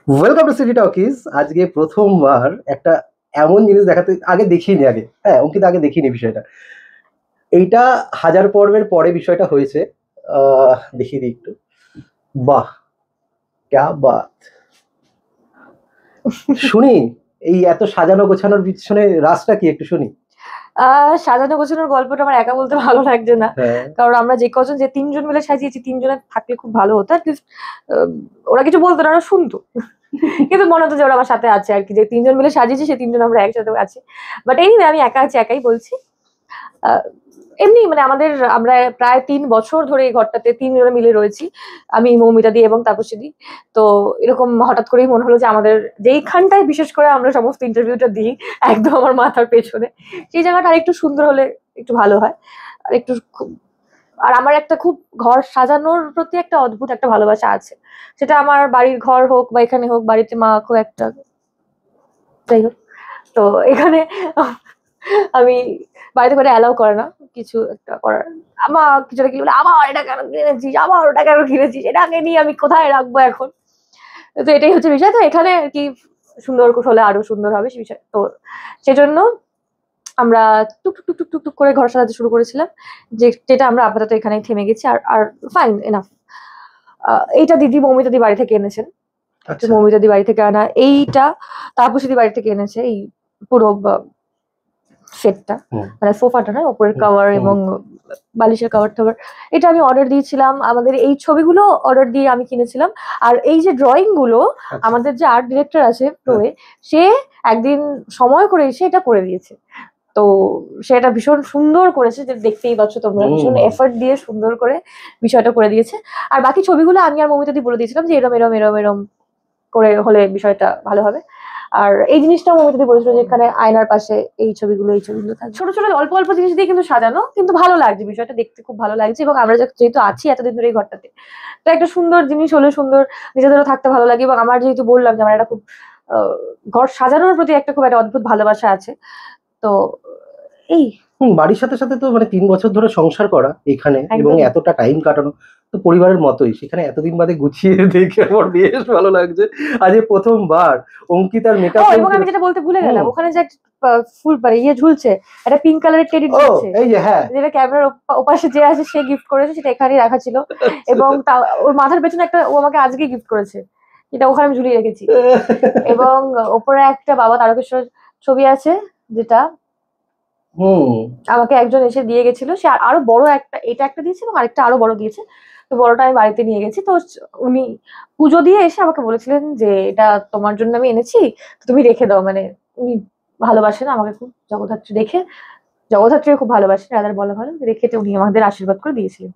Welcome to city talkies. আজকে প্রথমবার একটা এমন জিনিস দেখাতে, আগে দেখিনি, হ্যাঁ অঙ্কিতা আগে দেখিনি বিষয়টা। এইটা হাজার পর্বের পরে বিষয়টা হয়েছে। দেখিয়ে দিই একটু। বাহ, ক্যা বাত। শুনি, এই এত সাজানো গোছানোর পিছনে রাজটা কি একটু শুনি। সাজানো গোছানোর গল্পটা আমার একা বলতে ভালো লাগছে না, হ্যাঁ, কারণ আমরা যে কজন যে তিনজন মিলে সাজিয়েছি, তিনজনের থাকলে খুব ভালো হতো। অ্যাটলিস্ট ওরা কিছু বলতো না, ওরা শুনতো, কিন্তু মনে হতো যে ওরা আমার সাথে আছে আর কি। যে তিনজন মিলে সাজিয়েছি সে তিনজন আমরা একসাথে আছি। বাট এনিওয়ে, আমি একা আছি, একাই বলছি। আহ, এমনি মানে আমরা প্রায় 3 বছর ধরে এই ঘরটাতে তিনজনে মিলে রয়েছি, আমি, মৌমিতা দি এবং তাপসী দি। তো এরকম হঠাৎ করেই মনে হলো যে আমাদের যেইখানটায় বিশেষ করে আমরা সমস্ত ইন্টারভিউটা দিই, একদম আমার মাথার পেছনে, সেই জায়গাটা আর একটু সুন্দর হলে একটু ভালো হয়। আর একটু আর আমার একটা খুব ঘর সাজানোর প্রতি একটা অদ্ভুত একটা ভালোবাসা আছে। সেটা আমার বাড়ির ঘর হোক বা এখানে হোক, বাড়িতে মা খুব একটা, যাই হোক। তো এখানে আমি, বাড়িতে করে অ্যালাউ করে না কিছু একটা করার। আমার কিছু একটা কি বলে, আবার এটা কেন কিনেছিস, আবার ওটা কেন কিনেছিস, এটাকে নিয়ে আমি কোথায় রাখবো এখন। তো এটাই হচ্ছে বিষয়। তো এখানে আর কি সুন্দর হলে আরো সুন্দর হবে সে বিষয়। তো সেজন্য আমরা টুক টুক টুক টুক টুক করে ঘর সাজাতে শুরু করেছিলাম, যেটা আমরা আপাতত এখানে থেমে গেছি। আর আর ফাইন এনাফ। এইটা মৌমিতা দি বাড়ি থেকে এনেছেন। আচ্ছা। মৌমিতা দি বাড়ি থেকে আনা এইটা, তাপসী দি বাড়ি থেকে এনেছে এই পুরো সেটটা, হুম, মানে সোফাটা নয়, ওপরের হুম, কভার হুম, এবং বালিশের কভার টভার। এটা আমি অর্ডার দিয়েছিলাম, আমাদের এই ছবিগুলো অর্ডার দিয়ে আমি কিনেছিলাম। আর এই যে ড্রয়িং গুলো, আচ্ছা, আমাদের যে আর্ট ডিরেক্টর আছে হ্যাঁ, প্রোয়ে, সে একদিন সময় করে এসে এটা করে দিয়েছে। তো সেটা ভীষণ সুন্দর করেছে, যে দেখতেই পাচ্ছ তোমরা, ভীষণ হুম, এফর্ট দিয়ে সুন্দর করে বিষয়টা করে দিয়েছে। আর বাকি ছবিগুলো আমি আর মৌমিতা দি বলে দিয়েছিলাম যে এরম এরম এরম এরম করে হলে বিষয়টা ভালো হবে। আর এই জিনিসটা মৌমিতা দি বলেছিল যে এখানে আয়নার পাশে এই ছবিগুলো থাকবে। ছোট ছোট অল্প অল্প জিনিস দিয়ে কিন্তু সাজানো, কিন্তু ভালো লাগছে, বিষয়টা দেখতে খুব ভালো লাগছে। এবং আমরা যেহেতু আছি এতদিন ধরে এই ঘরটাতে, তো একটা সুন্দর জিনিস হলে সুন্দর, নিজেদেরও থাকতে ভালো লাগে। এবং আমার যেহেতু বললাম যে আমার একটা খুব ঘর সাজানোর প্রতি একটা খুব একটা অদ্ভুত ভালোবাসা আছে। তো এই বাড়ির সাথে সাথে তো মানে 3 বছর ধরে সংসার করা এখানে এবং একদমই। এতটা টাইম কাটানো, তো পরিবারের মতোই সেখানে এতদিন বাদে গুছিয়ে দেখে আমার বেশ ভালো লাগছে। আজ এই প্রথমবার অঙ্কিতার ও, মেকআপ রুম এবং আমি কিরকম। যেটা বলতে ভুলে হুম। গেলাম, ওখানে যে একটা ফুল মানে ইয়ে ঝুলছে, একটা পিঙ্ক কালারের টেডি ও, ঝুলছে, এই যে, হ্যাঁ। যেটা ক্যামেরার ওপাশে যে আছে সে গিফট করেছে, সেটা এখানেই রাখা ছিল। এবং ওর মাথার পেছনে একটা, ও আমাকে আজকে গিফট করেছে, যেটা ওখানে আমি ঝুলিয়ে রেখেছি। এবং ওপরে একটা বাবা তারকেশ্বর ছবি আছে, যেটা হুম। আমাকে একজন এসে দিয়ে গেছিল। সে আরো বড় একটা, এটা একটা দিয়েছে এবং আরেকটা আরো বড় দিয়েছে। তো বড়টা আমি বাড়িতে নিয়ে গেছি। তো উনি পুজো দিয়ে এসে আমাকে বলেছিলেন যে এটা তোমার জন্য আমি এনেছি, তো তুমি রেখে দাও। মানে উনি ভালোবাসেন আমাকে খুব, জগদ্ধাত্রী দেখে, জগদ্ধাত্রী খুব ভালোবাসেন, রাধার বলা ভালো, রেখে উনি আমাদের আশীর্বাদ করে দিয়েছিলেন।